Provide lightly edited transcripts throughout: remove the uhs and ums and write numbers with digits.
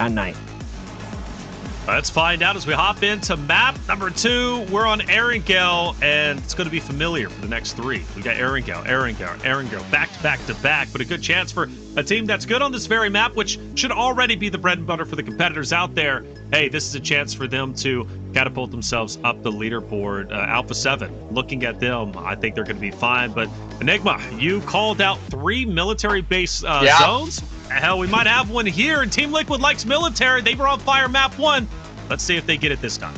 at night. Let's find out as we hop into map number 2. We're on Erangel, and it's going to be familiar for the next 3. We got Erangel, back to back, but a good chance for a team that's good on this very map, which should already be the bread and butter for the competitors out there. Hey, this is a chance for them to catapult themselves up the leaderboard. Alpha 7, looking at them, I think they're going to be fine. But Enigma, you called out 3 military base zones. Hell, we might have one here, and Team Liquid likes military. They were on fire map 1. Let's see if they get it this time.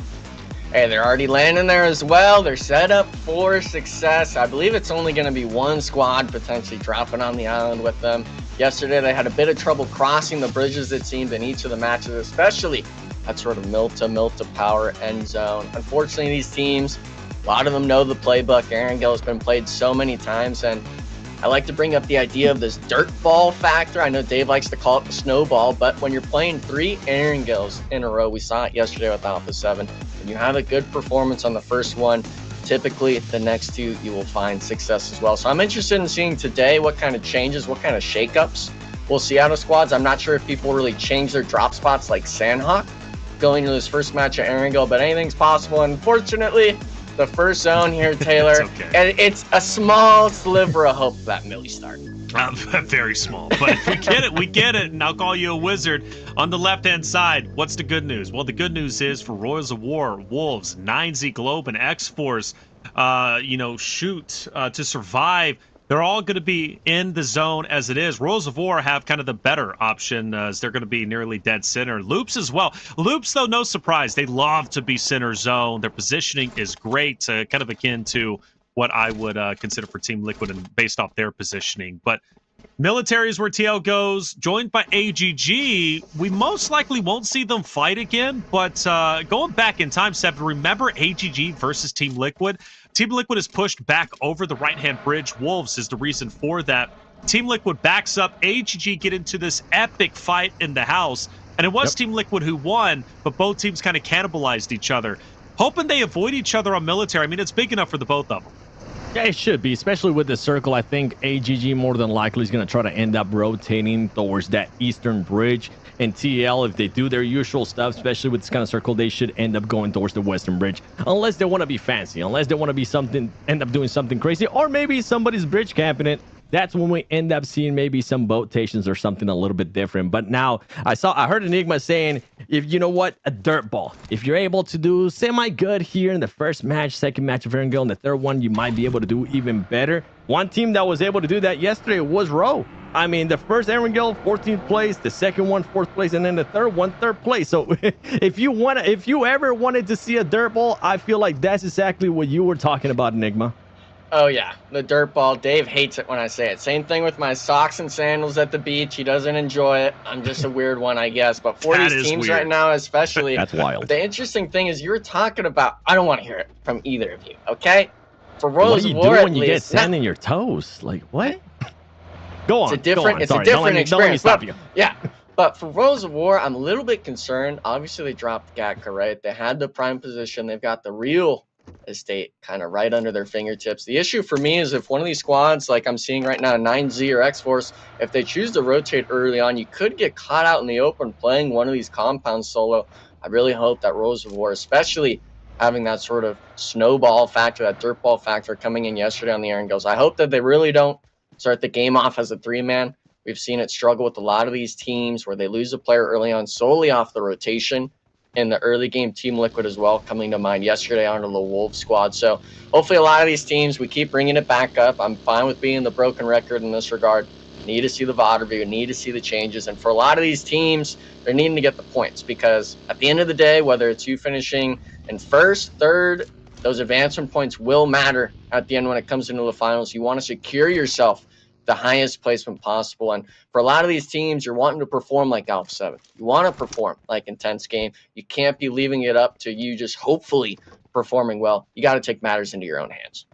Hey, they're already landing there as well. They're set up for success. I believe it's only going to be one squad potentially dropping on the island with them. Yesterday, they had a bit of trouble crossing the bridges, it seemed, in each of the matches, especially that sort of mill to power end zone. Unfortunately, these teams, a lot of them know the playbook. Erangel has been played so many times, and I like to bring up the idea of this dirt ball factor. I know Dave likes to call it the snowball, but when you're playing 3 Erangels in a row, we saw it yesterday with Alpha 7, and you have a good performance on the first one, typically the next 2 you will find success as well. So I'm interested in seeing today what kind of changes, what kind of shakeups we'll see out of squads. I'm not sure if people really change their drop spots like Sandhawk going into this first match at Erangel, but anything's possible. Unfortunately, the first zone here, Taylor, It's okay. and it's a small sliver of hope for that Millie start. Very small, but if we get it, and I'll call you a wizard. On the left-hand side, what's the good news? Well, the good news is for Royals of War, Wolves, 9Z Globe, and X-Force, shoot to survive. They're all going to be in the zone as it is. Royals of War have kind of the better option as they're going to be nearly dead center. Loops as well. Loops, though, no surprise. They love to be center zone. Their positioning is great, kind of akin to what I would consider for Team Liquid and based off their positioning. But military is where TL goes, joined by AGG. We most likely won't see them fight again, but going back in time, Seven, remember AGG versus Team Liquid? Team Liquid is pushed back over the right-hand bridge. Wolves is the reason for that. Team Liquid backs up. AGG get into this epic fight in the house, and it was Team Liquid who won, but both teams kind of cannibalized each other. Hoping they avoid each other on military. I mean, it's big enough for the both of them. Yeah, it should be, especially with the circle. I think AGG more than likely is going to try to end up rotating towards that eastern bridge. And TL, if they do their usual stuff, especially with this kind of circle, they should end up going towards the western bridge. Unless they want to be fancy, unless they want to be end up doing something crazy, or maybe somebody's bridge camping it. That's when we end up seeing maybe some botations or something a little bit different. But now I heard Enigma saying, if you know what, a dirt ball. If you're able to do semi-good here in the first match, second match of Erangel, and the third one, you might be able to do even better. One team that was able to do that yesterday was Row. I mean, the first Erangel, 14th place, the second one, 4th place, and then the third one, 3rd place. So if you ever wanted to see a dirt ball, I feel like that's exactly what you were talking about, Enigma. Oh, yeah, the dirt ball. Dave hates it when I say it. Same thing with my socks and sandals at the beach. He doesn't enjoy it. I'm just a weird one, I guess. But for these teams right now, especially, that's wild. The interesting thing is you were talking about, I don't want to hear it from either of you, okay? For Royals of War, what are you doing when you get sand in your toes? Like, what? Go on. It's a different experience. Don't let me stop you. Yeah. But for Royals of War, I'm a little bit concerned. Obviously, they dropped Gatka, right? They had the prime position. They've got the real estate kind of right under their fingertips. The issue for me is if one of these squads, like I'm seeing right now, 9Z or X-Force, if they choose to rotate early on, you could get caught out in the open playing one of these compounds solo. I really hope that Royals of War, especially having that sort of snowball factor, that dirt ball factor coming in yesterday on the Erangels, I hope that they really don't start the game off as a 3-man. We've seen it struggle with a lot of these teams where they lose a player early on solely off the rotation. In the early game, Team Liquid as well, coming to mind yesterday under the Wolves squad. So hopefully a lot of these teams, we keep bringing it back up. I'm fine with being the broken record in this regard. Need to see the VOD review, need to see the changes. And for a lot of these teams, they're needing to get the points because at the end of the day, whether it's you finishing in first, third, those advancement points will matter at the end when it comes into the finals. You want to secure yourself the highest placement possible. And for a lot of these teams, you're wanting to perform like Alpha 7. You want to perform like Intense Game. You can't be leaving it up to you just hopefully performing well. You got to take matters into your own hands.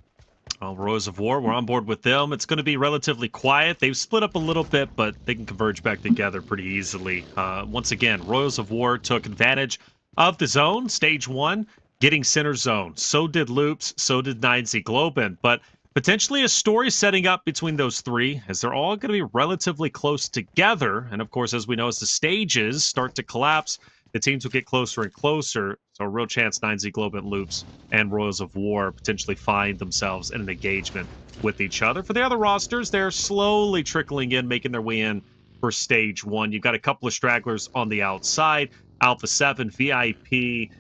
Well, Royals of War, we're on board with them. It's going to be relatively quiet. They've split up a little bit, but they can converge back together pretty easily. Once again, Royals of War took advantage of the zone, stage 1, getting center zone. So did Loops, so did 9Z Globen. But Potentially a story setting up between those three, as they're all going to be relatively close together. And of course, as we know, as the stages start to collapse, the teams will get closer and closer. So a real chance 9Z Globant Loops and Royals of War potentially find themselves in an engagement with each other. For the other rosters, they're slowly trickling in, making their way in for stage one. You've got a couple of stragglers on the outside. Alpha 7, VIP,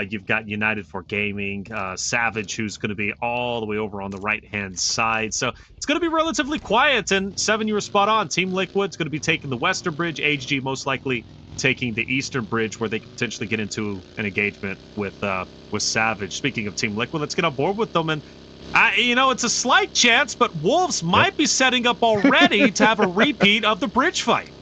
you've got United for Gaming, Savage, who's going to be all the way over on the right-hand side. So it's going to be relatively quiet. And 7, you were spot on. Team Liquid's going to be taking the Western Bridge. AG most likely taking the Eastern Bridge, where they could potentially get into an engagement with Savage. Speaking of Team Liquid, let's get on board with them. And it's a slight chance, but Wolves might be setting up already to have a repeat of the bridge fight.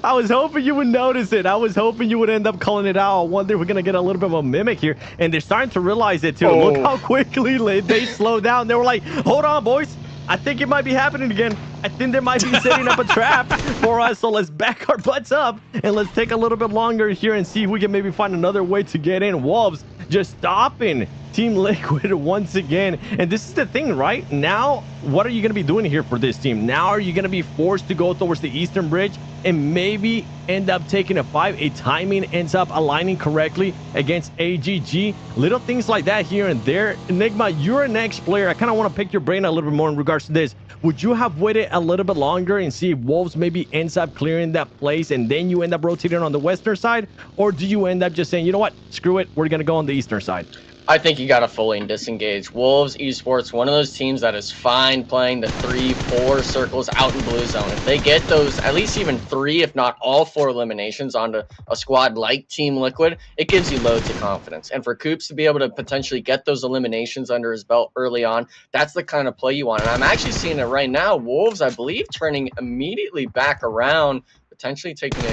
I was hoping you would notice it. I was hoping you would end up calling it out. I wonder if we're going to get a little bit of a mimic here. And they're starting to realize it, too. Oh. Look how quickly they slowed down. They were like, hold on, boys. I think it might be happening again. I think they might be setting up a trap for us. So let's back our butts up and let's take a little bit longer here and see if we can maybe find another way to get in. Wolves just stopping Team Liquid once again. And this is the thing, right? Now, what are you going to be doing here for this team? Now, are you going to be forced to go towards the Eastern Bridge and maybe end up taking a 5? A timing ends up aligning correctly against AGG. Little things like that here and there. Enigma, you're an ex-player. I kind of want to pick your brain a little bit more in regards to this. Would you have waited a little bit longer and see if Wolves maybe ends up clearing that place and then you end up rotating on the Western side? Or do you end up just saying, you know what, screw it, we're going to go on the Eastern side? I think you got to fully disengage. Wolves Esports, one of those teams that is fine playing the 3-4 circles out in blue zone. If they get those, at least even 3, if not all 4 eliminations onto a squad like Team Liquid, it gives you loads of confidence. And for Coops to be able to potentially get those eliminations under his belt early on, that's the kind of play you want. And I'm actually seeing it right now. Wolves, I believe, turning immediately back around, potentially taking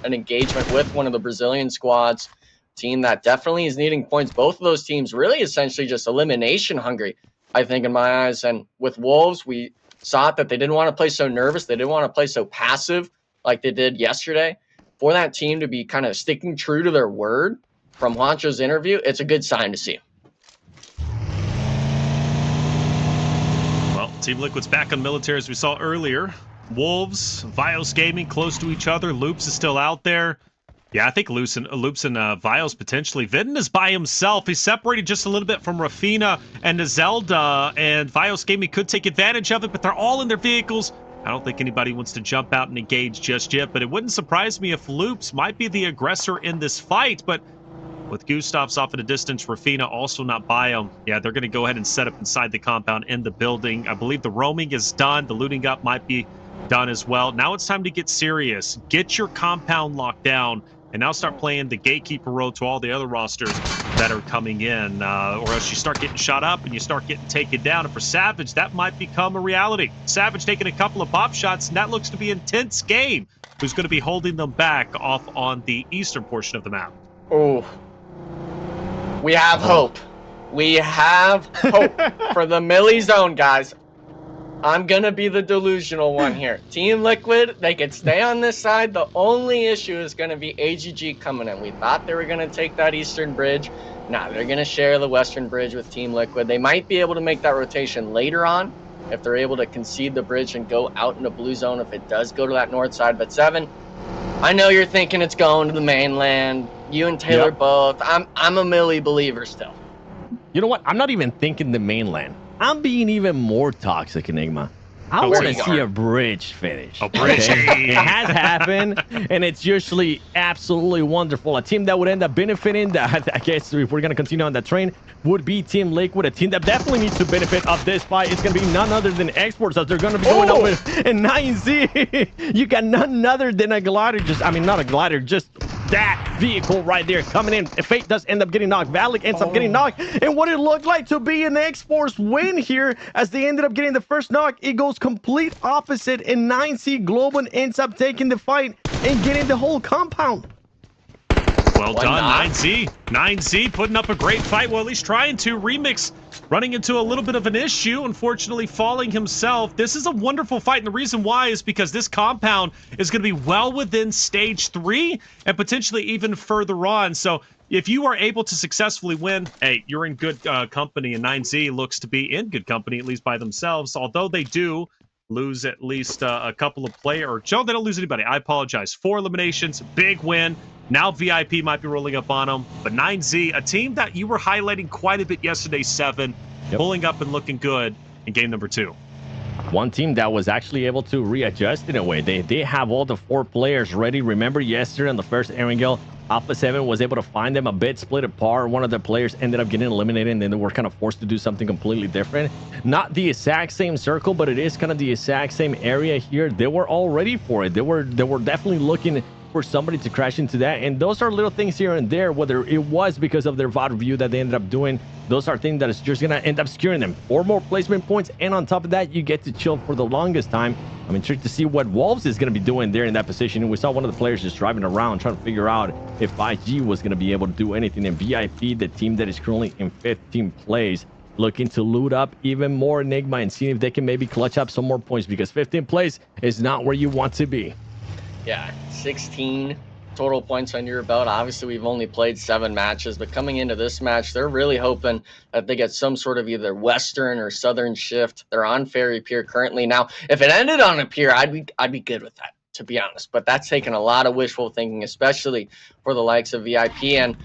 an engagement with one of the Brazilian squads. Team that definitely is needing points. Both of those teams really essentially just elimination hungry, I think, in my eyes. And with Wolves, we saw that they didn't want to play so nervous. They didn't want to play so passive like they did yesterday. For that team to be kind of sticking true to their word from Juancho's interview, it's a good sign to see. Well, Team Liquid's back on military, as we saw earlier. Wolves, Vios Gaming close to each other. Loops is still out there. Yeah, I think Loops and Vios potentially. Vidden is by himself. He's separated just a little bit from Rafina and Zelda, and Vios Gaming could take advantage of it, but they're all in their vehicles. I don't think anybody wants to jump out and engage just yet, but it wouldn't surprise me if Loops might be the aggressor in this fight. But with Gustavs off at a distance, Rafina also not by him. Yeah, they're going to go ahead and set up inside the compound in the building. I believe the roaming is done. The looting up might be done as well. Now it's time to get serious. Get your compound locked down, and now start playing the gatekeeper role to all the other rosters that are coming in, or else you start getting shot up and you start getting taken down. And for Savage, that might become a reality. Savage taking a couple of pop shots, and that looks to be an intense game. Who's going to be holding them back off on the eastern portion of the map? Oh, we have hope. We have hope for the Millie Zone, guys. I'm going to be the delusional one here. Team Liquid, they could stay on this side. The only issue is going to be AGG coming in. We thought they were going to take that Eastern Bridge. Now they're going to share the Western Bridge with Team Liquid. They might be able to make that rotation later on if they're able to concede the bridge and go out in the blue zone if it does go to that north side. But 7, I know you're thinking it's going to the mainland. You and Taylor both. I'm a Millie believer still. You know what? I'm not even thinking the mainland. I'm being even more toxic, Enigma. I want to see a bridge finish. A bridge. Okay? It has happened, and it's usually absolutely wonderful. A team that would end up benefiting, that I guess if we're going to continue on that train, would be Team Liquid. A team that definitely needs to benefit of this fight. It's going to be none other than Exports, as they're going to be going over in 9Z. You got none other than a glider. Not a glider, just that vehicle right there coming in. Fate does end up getting knocked. Valak ends up getting knocked. And what it looked like to be an X-Force win here, as they ended up getting the first knock, it goes complete opposite, and 9C Global ends up taking the fight and getting the whole compound. Well done, 9Z. 9Z putting up a great fight. Well, at least trying to. Remix running into a little bit of an issue, unfortunately falling himself. This is a wonderful fight, and the reason why is because this compound is going to be well within stage 3 and potentially even further on. So if you are able to successfully win, hey, you're in good company, and 9Z looks to be in good company, at least by themselves, although they do lose at least a couple of players. Joe, they don't lose anybody. I apologize. 4 eliminations, big win. Now VIP might be rolling up on them. But 9Z, a team that you were highlighting quite a bit yesterday, 7, pulling up and looking good in game number 2. One team that was actually able to readjust in a way. They have all the 4 players ready. Remember yesterday on the first Erangel, Alpha 7 was able to find them a bit split apart. One of the players ended up getting eliminated, and then they were kind of forced to do something completely different. Not the exact same circle, but it is kind of the exact same area here. They were all ready for it. They were definitely looking for somebody to crash into that, and those are little things here and there, whether it was because of their VOD review that they ended up doing. Those are things that is just gonna end up securing them 4 more placement points, and on top of that, you get to chill for the longest time. I'm intrigued to see what Wolves is going to be doing there in that position. And we saw one of the players just driving around trying to figure out if IG was going to be able to do anything. And VIP, the team that is currently in 15th place, looking to loot up even more Enigma and see if they can maybe clutch up some more points, because 15th place is not where you want to be. Yeah, 16 total points under your belt. Obviously, we've only played 7 matches, but coming into this match, they're really hoping that they get some sort of either Western or Southern shift. They're on Ferry Pier currently. Now, if it ended on a pier, I'd be good with that, to be honest. But that's taking a lot of wishful thinking, especially for the likes of VIP. And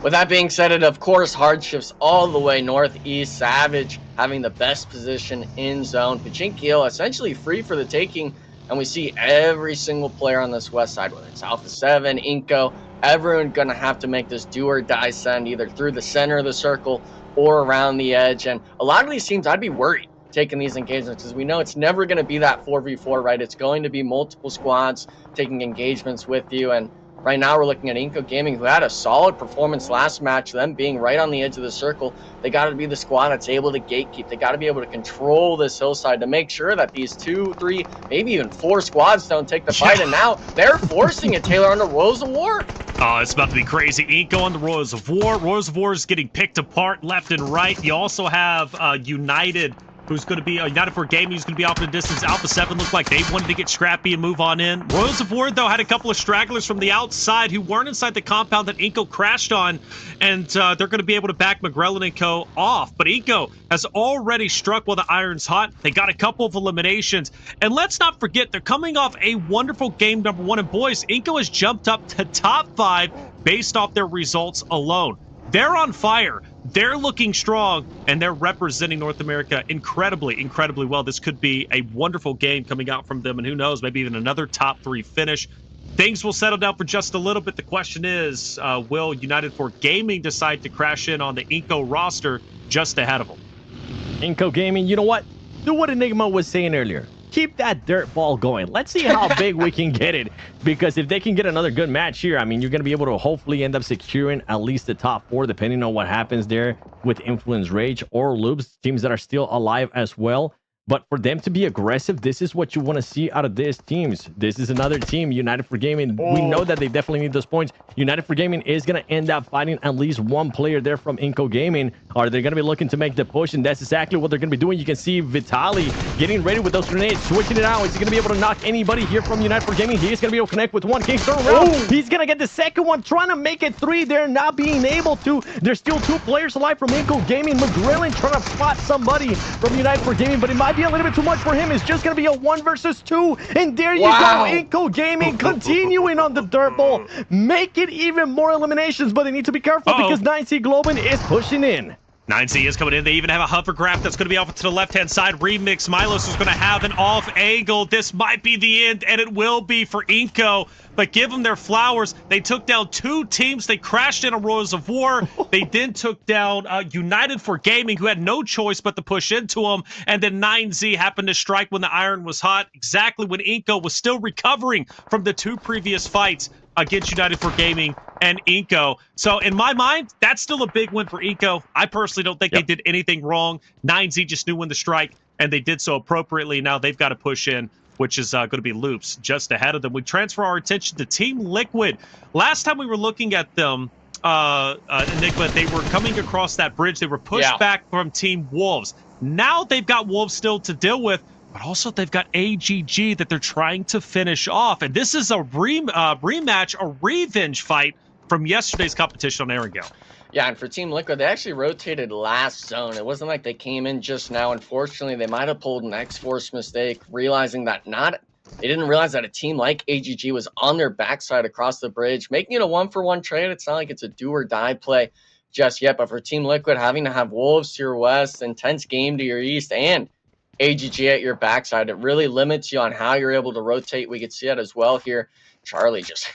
with that being said, it of course hard shifts all the way northeast. Savage having the best position in zone. Pachinkiel essentially free for the taking. And we see every single player on this west side, whether it's Alpha 7, Inco, everyone going to have to make this do or die send either through the center of the circle or around the edge. And a lot of these teams, I'd be worried taking these engagements, because we know it's never going to be that 4v4, right? It's going to be multiple squads taking engagements with you. And right now we're looking at Inco Gaming, who had a solid performance last match, them being right on the edge of the circle. They got to be the squad that's able to gatekeep. They got to be able to control this hillside to make sure that these 2, 3, maybe even 4 squads don't take the fight. And now they're forcing it, Taylor, on the Royals of War. Oh, it's about to be crazy. Inco on the Royals of War. Royals of War is getting picked apart left and right. You also have United, who's going to be United for Gaming, who's going to be off in the distance. Alpha 7 looked like they wanted to get scrappy and move on in. Royals of War, though, had a couple of stragglers from the outside who weren't inside the compound that Inco crashed on, and they're going to be able to back McGrellan and Co. off. But Inco has already struck while the iron's hot. They got a couple of eliminations. And let's not forget, they're coming off a wonderful game number 1. And boys, Inco has jumped up to top 5 based off their results alone. They're on fire. They're looking strong, and they're representing North America incredibly, incredibly well. This could be a wonderful game coming out from them, and who knows, maybe even another top 3 finish. Things will settle down for just a little bit. The question is, will United for Gaming decide to crash in on the Inco roster just ahead of them? Inco Gaming, you know what? Do what Enigma was saying earlier. Keep that dirt ball going. Let's see how big we can get it, because if they can get another good match here, I mean, you're going to be able to hopefully end up securing at least the top 4, depending on what happens there with Influence Rage or Loops, teams that are still alive as well. But for them to be aggressive, this is what you want to see out of these teams. This is another team, United for Gaming. We know that they definitely need those points. United for Gaming is going to end up fighting at least one player there from Inco Gaming. Are they going to be looking to make the push? And that's exactly what they're going to be doing. You can see Vitali getting ready with those grenades, switching it out. Is he going to be able to knock anybody here from United for Gaming? He is going to be able to connect with one. King turn around. He's going to get the second one, trying to make it 3. They're not being able to. There's still 2 players alive from Inco Gaming. McGrellan trying to spot somebody from United for Gaming, but it might be a little bit too much for him. It's just going to be a 1 versus 2. And there you go. Inco Gaming continuing on the dirt ball. Make it even more eliminations, but they need to be careful because 9C Globan is pushing in. 9C is coming in. They even have a hovercraft that's going to be off to the left-hand side. Remix. Milos is going to have an off angle. This might be the end, and it will be for Inco. But give them their flowers. They took down 2 teams. They crashed in a Royals of War. They then took down United for Gaming, who had no choice but to push into them. And then 9Z happened to strike when the iron was hot, exactly when Inco was still recovering from the 2 previous fights against United for Gaming and Inco. So in my mind, that's still a big win for Inco. I personally don't think they did anything wrong. 9Z just knew when to strike, and they did so appropriately. Now they've got to push in which is going to be Loops just ahead of them. We transfer our attention to Team Liquid. Last time we were looking at them, Enigma, they were coming across that bridge. They were pushed back from Team Wolves. Now they've got Wolves still to deal with, but also they've got AGG that they're trying to finish off. And this is a rematch, a revenge fight from yesterday's competition on Erangel. Yeah, and for Team Liquid, they actually rotated last zone. It wasn't like they came in just now. Unfortunately, they might have pulled an X-Force mistake, realizing that they didn't realize that a team like AGG was on their backside across the bridge, making it a 1-for-1 trade. It's not like it's a do-or-die play just yet, but for Team Liquid, having to have Wolves to your west, intense game to your east, and AGG at your backside, it really limits you on how you're able to rotate. We could see it as well here. Charlie just...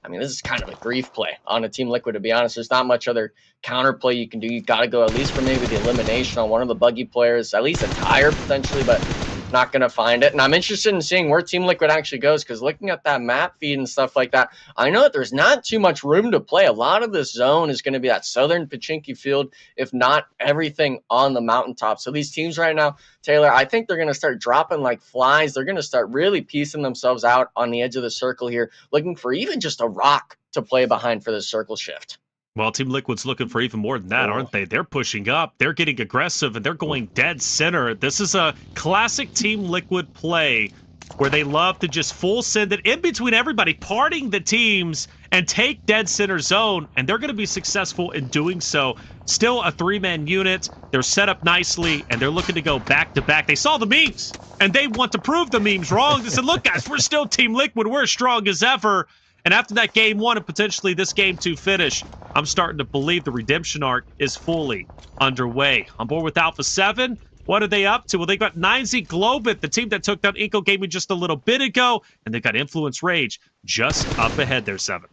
I mean, this is kind of a grief play on a Team Liquid, to be honest. There's not much other counterplay you can do. You got to go at least for maybe the elimination on one of the buggy players, at least a tire potentially, but not going to find it. And I'm interested in seeing where Team Liquid actually goes, because looking at that map feed and stuff like that, I know that there's not too much room to play. A lot of this zone is going to be that southern Pachinki field, if not everything on the mountaintop. So these teams right now, Taylor, I think they're going to start dropping like flies. They're going to start really piecing themselves out on the edge of the circle here, looking for even just a rock to play behind for the circle shift. Well, Team Liquid's looking for even more than that, aren't they? They're pushing up, they're getting aggressive, and they're going dead center. This is a classic Team Liquid play where they love to just full send it in between everybody, parting the teams, and take dead center zone, and they're going to be successful in doing so. Still a 3-man unit. They're set up nicely, and they're looking to go back-to-back. They saw the memes, and they want to prove the memes wrong. They said, look, guys, we're still Team Liquid. We're as strong as ever. And after that game 1 and potentially this game 2 finish, I'm starting to believe the redemption arc is fully underway. On board with Alpha 7, what are they up to? Well, they got 9Z Globit, the team that took down Inco Gaming just a little bit ago, and they got Influence Rage just up ahead there, 7.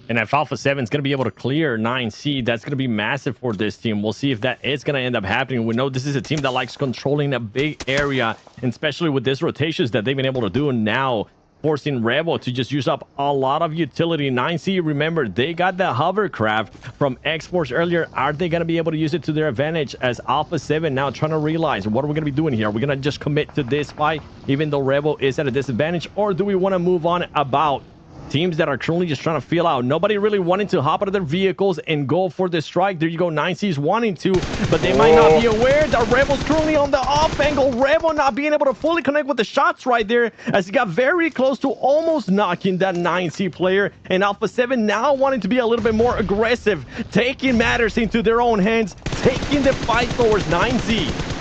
And if Alpha 7 is going to be able to clear 9C, that's going to be massive for this team. We'll see if that is going to end up happening. We know this is a team that likes controlling a big area, and especially with these rotations that they've been able to do now, forcing Rebel to just use up a lot of utility. 9C, remember, they got the hovercraft from X-Force earlier. Are they going to be able to use it to their advantage as Alpha 7 now trying to realize what are we going to be doing here? Are we going to just commit to this fight even though Rebel is at a disadvantage, or do we want to move on about teams that are currently just trying to feel out? Nobody really wanting to hop out of their vehicles and go for the strike. There you go. 9C's wanting to, but they might not be aware that Rebel's currently on the off angle. Rebel not being able to fully connect with the shots right there as he got very close to almost knocking that 9C player. And Alpha 7 now wanting to be a little bit more aggressive, taking matters into their own hands, taking the fight towards 9Z.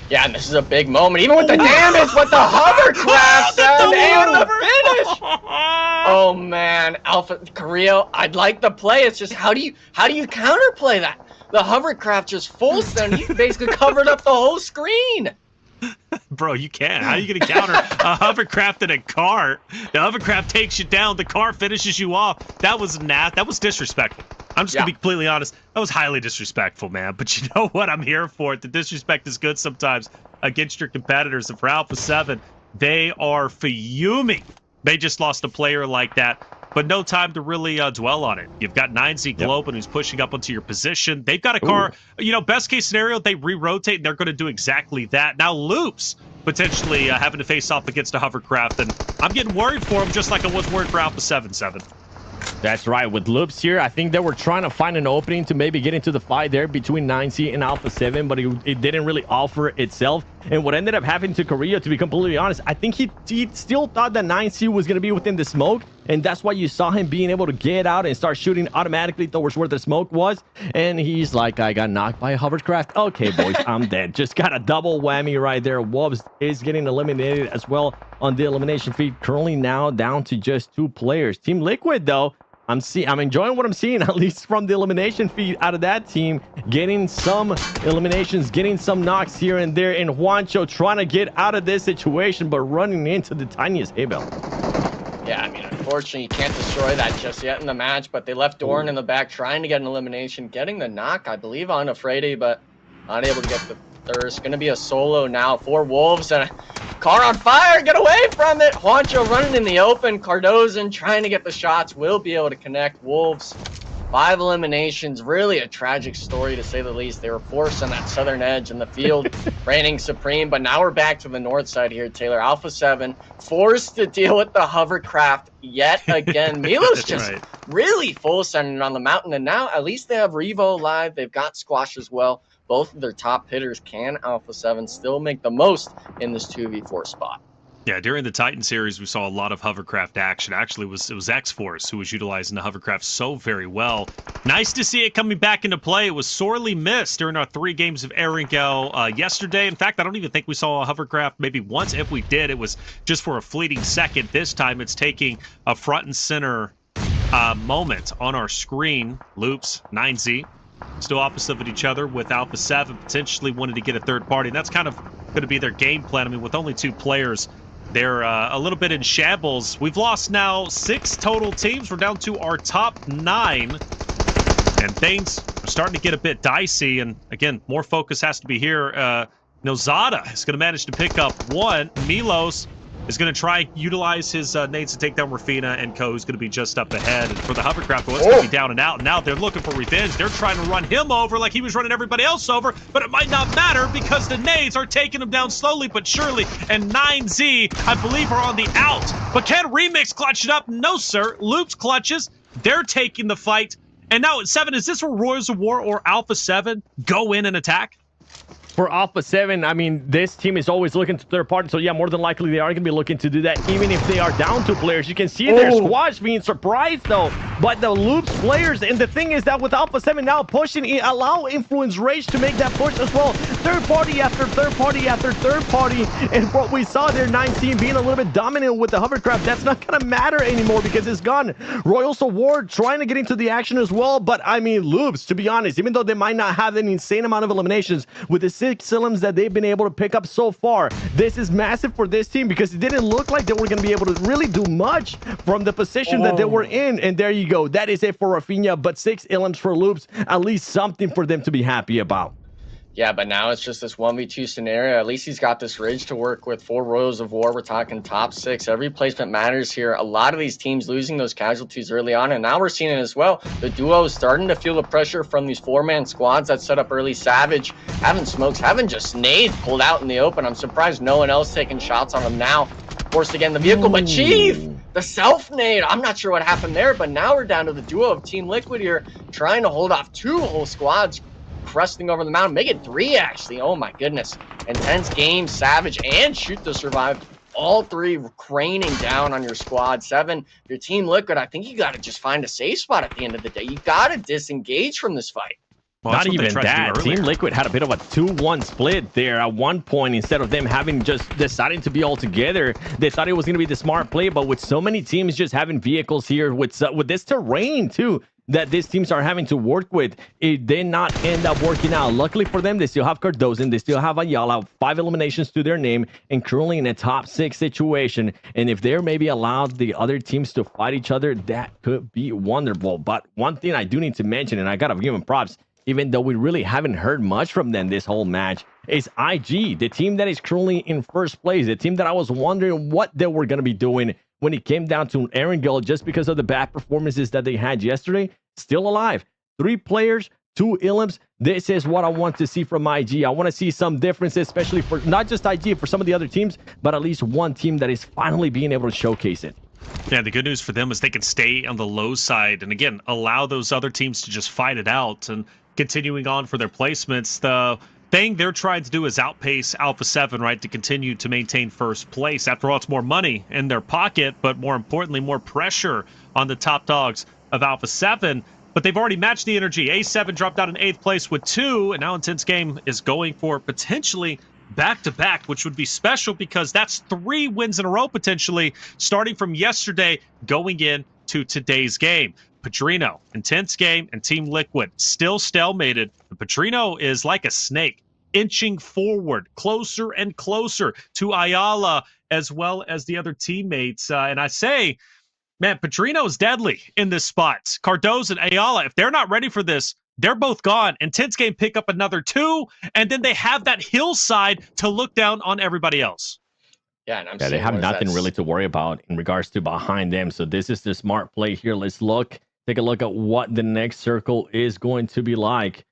Yeah, and this is a big moment, even with the damage, with the hovercraft, and the finish. Oh man, Alpha Carrillo, I'd like the play. It's just how do you counterplay that? The hovercraft just full send. He basically covered up the whole screen. Bro, you can't. How are you going to counter a hovercraft in a car? The hovercraft takes you down. The car finishes you off. That was that was disrespectful. I'm just going to be completely honest. That was highly disrespectful, man. But you know what? I'm here for it. The disrespect is good sometimes against your competitors. And for Alpha 7, they are fuming. They just lost a player like that. But no time to really dwell on it. You've got 9Z Globin who's pushing up onto your position. They've got a car, you know, best case scenario, they re-rotate, and they're going to do exactly that. Now, Loops potentially having to face off against a hovercraft, and I'm getting worried for him just like I was worried for Alpha 7. That's right. With Loops here, I think they were trying to find an opening to maybe get into the fight there between 9C and Alpha 7, but it didn't really offer itself. And what ended up happening to Korea, to be completely honest, I think he still thought that 9C was going to be within the smoke, and that's why you saw him being able to get out and start shooting automatically towards where the smoke was. And he's like, I got knocked by a hovercraft. Okay, boys, I'm dead. Just got a double whammy right there. Wolves is getting eliminated as well on the elimination feed. Currently now down to just 2 players. Team Liquid, though, I'm enjoying what I'm seeing, at least from the elimination feed out of that team, getting some eliminations, getting some knocks here and there, and Juancho trying to get out of this situation, but running into the tiniest hay bale. Yeah, I mean, unfortunately, you can't destroy that just yet in the match, but they left Doran in the back trying to get an elimination, getting the knock, I believe, on Afraidy, but not able to get the thirst. Going to be a solo now for Wolves, and a car on fire. Get away from it. Juancho running in the open. Cardozan trying to get the shots. Will be able to connect. Wolves 5 eliminations, really a tragic story to say the least. They were forced on that southern edge in the field, reigning supreme. But now we're back to the north side here, Taylor. Alpha 7 forced to deal with the hovercraft yet again. Milo's just really full centered on the mountain. And now at least they have Revo alive. They've got Squash as well. Both of their top hitters. Can Alpha 7 still make the most in this 2v4 spot? Yeah, during the Titan series, we saw a lot of hovercraft action. Actually, it was X-Force who was utilizing the hovercraft so very well. Nice to see it coming back into play. It was sorely missed during our 3 games of Erangel yesterday. In fact, I don't even think we saw a hovercraft maybe once. If we did, it was just for a fleeting second. This time, it's taking a front and center moment on our screen. Loops, 9Z, still opposite of each other with Alpha 7, potentially wanted to get a third party. And that's kind of going to be their game plan. I mean, with only 2 players, they're a little bit in shambles. We've lost now 6 total teams. We're down to our top 9. And things are starting to get a bit dicey. And again, more focus has to be here. Nozada is going to manage to pick up 1. Milos is going to try and utilize his nades to take down Rafina, and Ko, who's going to be just up ahead. And for the hovercraft, well, it's going to be down and out. And now they're looking for revenge. They're trying to run him over like he was running everybody else over, but it might not matter because the nades are taking him down slowly but surely. And 9Z, I believe, are on the out. But can Remix clutch it up? No, sir. Loops clutches. They're taking the fight. And now at 7, is this where Royals of War or Alpha 7 go in and attack? For Alpha 7, I mean, this team is always looking to third party, so yeah, more than likely they are going to be looking to do that, even if they are down 2 players. You can see their squads being surprised, though, by the Loops players. And the thing is that with Alpha 7 now pushing, allow Influence Rage to make that push as well. Third party after third party after third party. And what we saw there, 19 being a little bit dominant with the hovercraft, that's not going to matter anymore because it's gone. Royals of War trying to get into the action as well, but I mean, Loops, to be honest, even though they might not have an insane amount of eliminations, with the 6 elims that they've been able to pick up so far, this is massive for this team because it didn't look like they were going to be able to really do much from the position that they were in. And there you go. That is it for Rafinha, but 6 elims for Loops, at least something for them to be happy about. Yeah, but now it's just this 1v2 scenario. At least he's got this ridge to work with. 4 Royals of War. We're talking top 6. Every placement matters here. A lot of these teams losing those casualties early on, and now we're seeing it as well. The duo is starting to feel the pressure from these 4-man squads that set up early. Savage having smokes, having just nades pulled out in the open. I'm surprised no one else taking shots on him now. Forced to get in the vehicle, but Chief, the self-nade. I'm not sure what happened there, but now we're down to the duo of Team Liquid here, trying to hold off 2 whole squads. Cresting over the mountain, make it 3 actually. Oh my goodness. Intense game. Savage and Shoot to Survive, all 3 craning down on your squad. 7, your Team Liquid, I think you got to just find a safe spot at the end of the day. You got to disengage from this fight. Well, not even that. Team Liquid had a bit of a 2-1 split there at one point. Instead of them having just deciding to be all together, they thought it was going to be the smart play. But with so many teams just having vehicles here, with this terrain too, that these teams are having to work with, it did not end up working out. Luckily for them, they still have Cardozen, they still have Ayala, 5 eliminations to their name, and currently in a top 6 situation. And if they're maybe allowed the other teams to fight each other, that could be wonderful. But one thing I do need to mention, and I gotta give them props, even though we really haven't heard much from them this whole match, is IG, the team that is currently in first place, the team that I was wondering what they were going to be doing when it came down to Erangel just because of the bad performances that they had yesterday. Still alive. 3 players, 2 elims. This is what I want to see from IG. I want to see some differences, especially for not just IG, for some of the other teams, but at least one team that is finally being able to showcase it. Yeah, the good news for them is they can stay on the low side and, again, allow those other teams to just fight it out. And continuing on for their placements, the thing they're trying to do is outpace Alpha 7, right, to continue to maintain first place. After all, it's more money in their pocket, but more importantly, more pressure on the top dogs of Alpha 7. But they've already matched the energy. A7 dropped out in 8th place with 2, and now Intense Game is going for potentially back-to-back, which would be special because that's 3 wins in a row potentially, starting from yesterday going into today's game. Petrino, Intense Game, and Team Liquid still stalemated. But Petrino is like a snake, inching forward, closer and closer to Ayala as well as the other teammates. And I say, man, Petrino is deadly in this spot. Cardozo and Ayala, if they're not ready for this, they're both gone. Intense Game pick up another 2, and then they have that hillside to look down on everybody else. Yeah, and they have nothing really to worry about in regards to behind them. So this is the smart play here. Let's look Take a look at what the next circle is going to be like.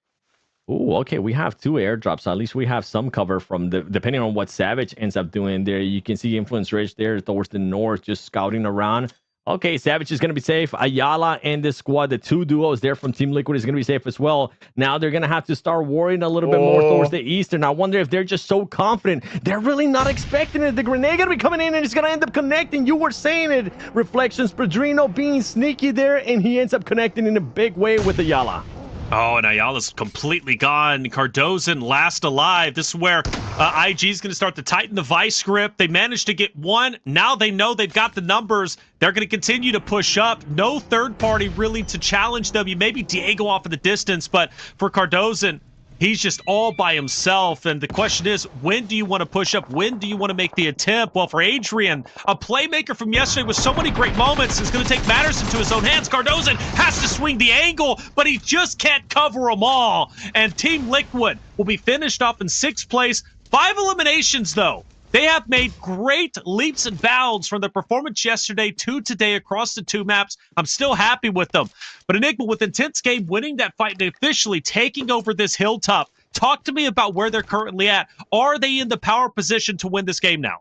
Oh, okay. We have 2 airdrops. So at least we have some cover from depending on what Savage ends up doing there. You can see Influence Ridge there towards the north, just scouting around. Okay, Savage is going to be safe. Ayala and the squad, the 2 duos there from Team Liquid is going to be safe as well. Now they're going to have to start worrying a little bit more towards the eastern. I wonder if they're just so confident. They're really not expecting it. The grenade going to be coming in and it's going to end up connecting. You were saying it. Reflections, Pedrino being sneaky there, and he ends up connecting in a big way with Ayala. Oh, and Ayala's completely gone. Cardozan last alive. This is where IG is going to start to tighten the vice grip. They managed to get one. Now they know they've got the numbers. They're going to continue to push up. No third party really to challenge them. You maybe Jago off in the distance, but for Cardozan, he's just all by himself. And the question is, when do you want to push up? When do you want to make the attempt? Well, for Adrian, a playmaker from yesterday with so many great moments is going to take matters into his own hands. Cardozan has to swing the angle, but he just can't cover them all. And Team Liquid will be finished off in 6th place. 5 eliminations, though. They have made great leaps and bounds from their performance yesterday to today across the 2 maps. I'm still happy with them. But Enigma, with Intense Game winning that fight and officially taking over this hilltop, talk to me about where they're currently at. Are they in the power position to win this game now?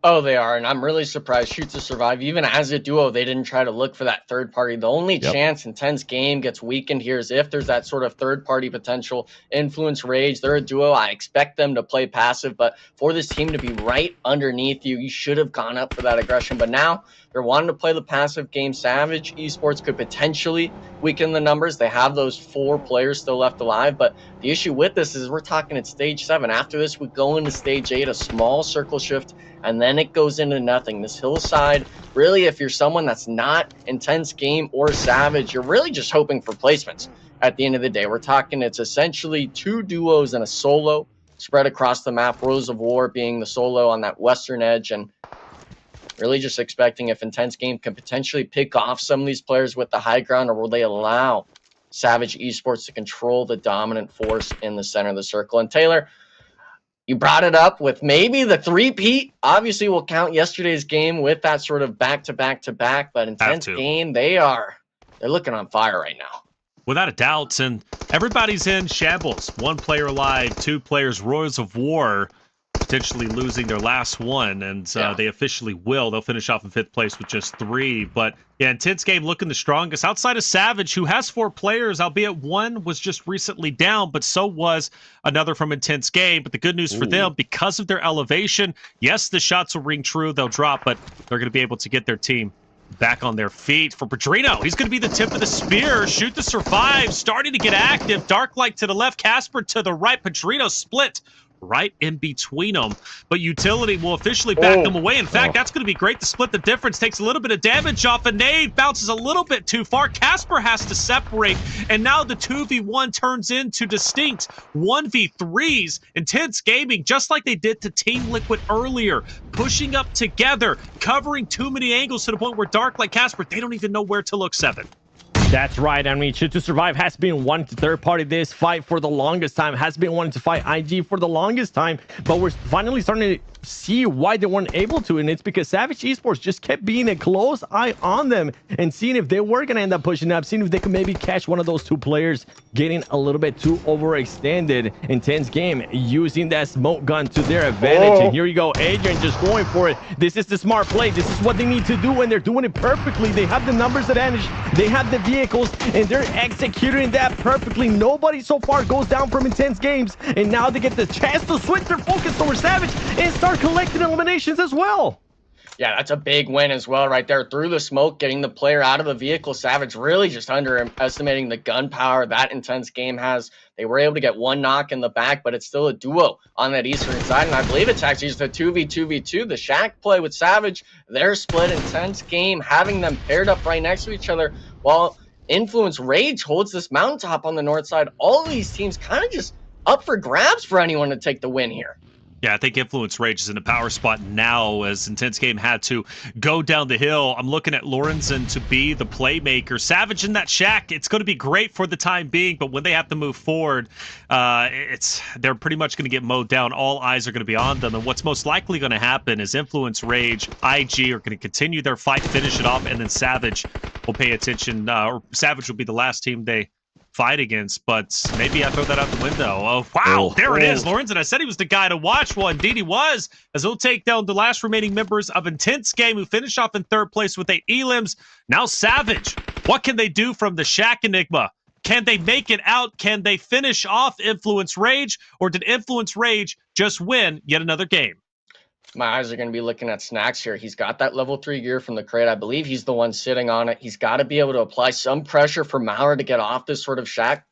Oh, they are, and I'm really surprised Shoot to Survive, even as a duo, they didn't try to look for that third party. The only chance Intense Game gets weakened here is if there's that sort of third party potential. Influence Rage, they're a duo. I expect them to play passive, but for this team to be right underneath you, you should have gone up for that aggression. But now they're wanting to play the passive game. Savage Esports could potentially weaken the numbers. They have those 4 players still left alive, but the issue with this is we're talking at stage 7. After this, we go into stage 8, a small circle shift, and then it goes into nothing. This hillside, really, if you're someone that's not Intense Game or Savage, you're really just hoping for placements at the end of the day. We're talking it's essentially 2 duos and a solo spread across the map, Rose of War being the solo on that western edge, and really just expecting if Intense Game can potentially pick off some of these players with the high ground, or will they allow Savage Esports to control the dominant force in the center of the circle. And Taylor, you brought it up with maybe the 3-peat. Obviously, we'll count yesterday's game with that sort of back-to-back-to-back, but Intense Game, they're looking on fire right now. Without a doubt, and everybody's in shambles. 1 player alive, 2 players, Royals of War, potentially losing their last one, and they officially will. They'll finish off in 5th place with just 3. But yeah, Intense Game looking the strongest outside of Savage, who has 4 players, albeit 1 was just recently down, but so was another from Intense Game. But the good news for them, because of their elevation, yes, the shots will ring true, they'll drop, but they're going to be able to get their team back on their feet. For Pedrino, he's going to be the tip of the spear. Shoot to Survive, starting to get active. Darklight to the left, Casper to the right. Pedrino split right in between them, but Utility will officially back them away. In fact, that's going to be great to split the difference. Takes a little bit of damage off. A nade bounces a little bit too far. Casper has to separate, and now the 2v1 turns into distinct 1v3s. Intense Gaming, just like they did to Team Liquid earlier, pushing up together, covering too many angles to the point where Darklight, Casper, they don't even know where to look. 7. That's right. I mean, Shoot to Survive has been wanting to third party this fight for the longest time, has been wanting to fight IG for the longest time, but we're finally starting to see why they weren't able to, and it's because Savage Esports just kept being a close eye on them and seeing if they were going to end up pushing up, seeing if they could maybe catch one of those 2 players getting a little bit too overextended. Intense Game using that smoke gun to their advantage, and here you go, Adrian just going for it. This is the smart play. This is what they need to do, and they're doing it perfectly. They have the numbers advantage, they have the vehicles, and they're executing that perfectly. Nobody so far goes down from Intense Games, and now they get the chance to switch their focus over Savage and start collecting eliminations as well. Yeah, that's a big win as well right there. Through the smoke, getting the player out of the vehicle. Savage really just underestimating the gun power that Intense Game has. They were able to get 1 knock in the back, but it's still a duo on that eastern side, and I believe it's actually just a 2v2v2. The Shack play with Savage, they're split. Intense Game having them paired up right next to each other, while Influence Rage holds this mountaintop on the north side. All of these teams kind of just up for grabs for anyone to take the win here. Yeah, I think Influence Rage is in a power spot now as Intense Game had to go down the hill. I'm looking at Lorenzen to be the playmaker. Savage in that shack, it's going to be great for the time being, but when they have to move forward, they're pretty much going to get mowed down. All eyes are going to be on them, and what's most likely going to happen is Influence Rage, IG are going to continue their fight, finish it off, and then Savage will pay attention, or Savage will be the last team they fight against, but maybe I throw that out the window. Oh, wow, there it is, Lorenzen. I said he was the guy to watch. Well, indeed he was, as he'll take down the last remaining members of Intense Game, who finished off in third place with 8 elims. Now Savage, what can they do from the Shack Enigma? Can they make it out? Can they finish off Influence Rage, or did Influence Rage just win yet another game? My eyes are going to be looking at Snacks here. He's got that level 3 gear from the crate. I believe he's the one sitting on it. He's got to be able to apply some pressure for Mauer to get off this sort of shack.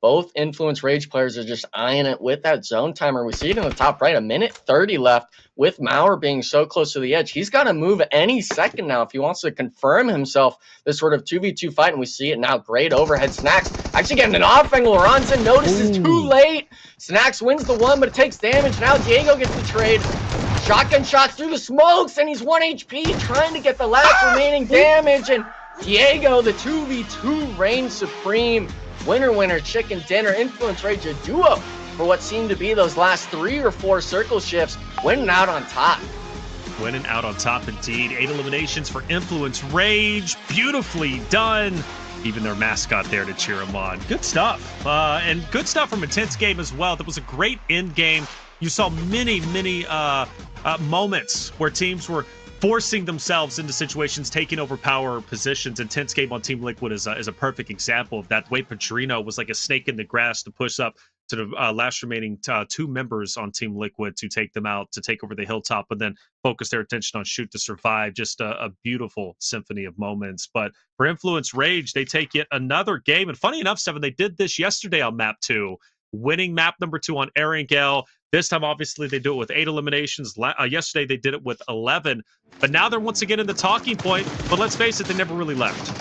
Both Influence Rage players are just eyeing it with that zone timer. We see it in the top right, 1:30 left with Mauer being so close to the edge. He's got to move any second now if he wants to confirm himself this sort of 2v2 fight, and we see it now. Great overhead. Snacks actually getting an off angle. Lorenzen notices too late. Snacks wins the one, but it takes damage. Now Jago gets the trade. Shotgun shots through the smokes, and he's 1 HP, trying to get the last remaining damage. And Jago, the 2v2, reigns supreme. Winner, chicken dinner. Influence Rage, a duo for what seemed to be those last 3 or 4 circle shifts, winning out on top. Winning out on top, indeed. 8 eliminations for Influence Rage. Beautifully done. Even their mascot there to cheer him on. Good stuff. And good stuff from Intense Game as well. That was a great end game. You saw many moments where teams were forcing themselves into situations, taking over power positions. Intense Game on Team Liquid is a perfect example of that. The way Padrino was like a snake in the grass to push up to the last remaining 2 members on Team Liquid to take them out, to take over the hilltop, and then focus their attention on Shoot to Survive. Just a beautiful symphony of moments. But for Influence Rage, they take yet another game. And funny enough, Seven, they did this yesterday on map 2, winning map number 2 on Erangel. This time, obviously, they do it with 8 eliminations. Yesterday, they did it with 11. But now they're once again in the talking point. But let's face it, they never really left.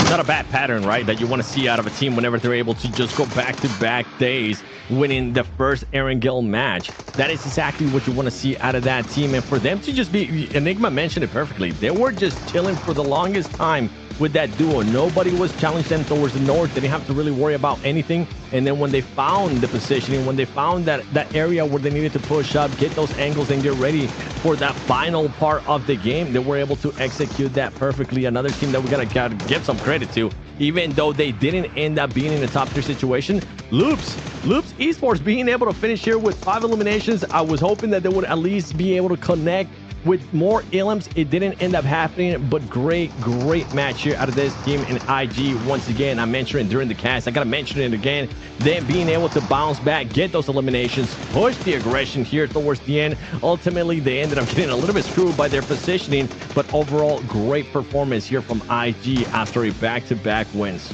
Not a bad pattern, right? That you want to see out of a team whenever they're able to just go back-to-back days winning the first Erangel match. That is exactly what you want to see out of that team. And for them to just be, Enigma mentioned it perfectly, they were just chilling for the longest time with that duo. Nobody was challenging them towards the north. They didn't have to really worry about anything. And then when they found the positioning, when they found that area where they needed to push up, get those angles and get ready for that final part of the game, they were able to execute that perfectly. Another team that we gotta give some credit to, even though they didn't end up being in the top 3 situation. Loops Esports being able to finish here with 5 eliminations. I was hoping that they would at least be able to connect with more elims. It didn't end up happening, but great match here out of this team. And IG, once again, I mentioned it during the cast, I gotta mention it again, them being able to bounce back, get those eliminations, push the aggression here towards the end. Ultimately, they ended up getting a little bit screwed by their positioning, but overall, great performance here from IG after a back-to-back wins.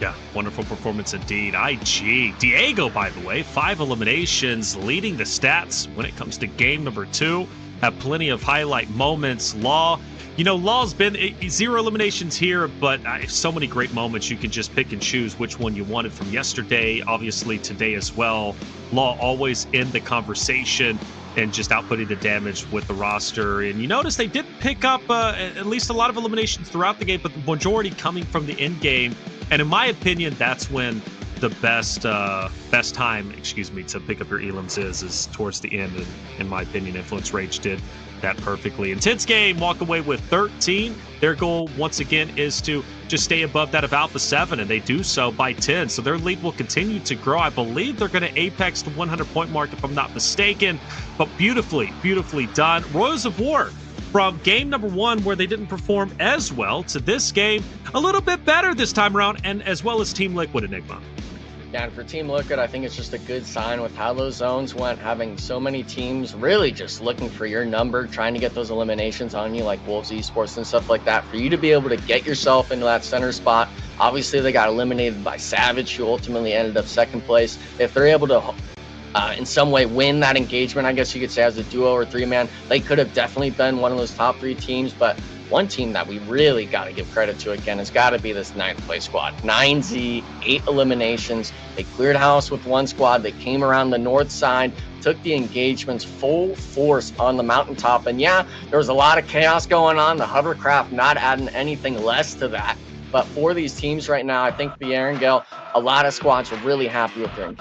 Yeah, wonderful performance indeed. IG, Jago, by the way, 5 eliminations, leading the stats when it comes to game number 2. Have plenty of highlight moments. Law, Law's been 0 eliminations here, but so many great moments. You can just pick and choose which one you wanted from yesterday, obviously today as well. Law always in the conversation and just outputting the damage with the roster. And you notice they did pick up at least a lot of eliminations throughout the game, but the majority coming from the end game. And in my opinion, that's when the best time, to pick up your elims is towards the end. And in my opinion, Influence Rage did that perfectly. Intense Game walk away with 13. Their goal, once again, is to just stay above that of Alpha 7, and they do so by 10. So their lead will continue to grow. I believe they're going to apex the 100-point mark, if I'm not mistaken. But beautifully done. Royals of War, from game number 1, where they didn't perform as well, to this game, a little bit better this time around, and as well as Team Liquid Enigma. Yeah, and for Team Liquid, I think it's just a good sign with how those zones went, having so many teams really just looking for your number, trying to get those eliminations on you, like Wolves Esports and stuff like that, for you to be able to get yourself into that center spot. Obviously, they got eliminated by Savage, who ultimately ended up 2nd place. If they're able to in some way win that engagement, I guess you could say, as a duo or three-man. They could have definitely been one of those top 3 teams, but one team that we really got to give credit to again has got to be this 9th place squad. 9Z, 8 eliminations. They cleared house with one squad. They came around the north side, took the engagements full force on the mountaintop. And yeah, there was a lot of chaos going on. The hovercraft not adding anything less to that. But for these teams right now, I think the Erangel, a lot of squads are really happy with their engagement.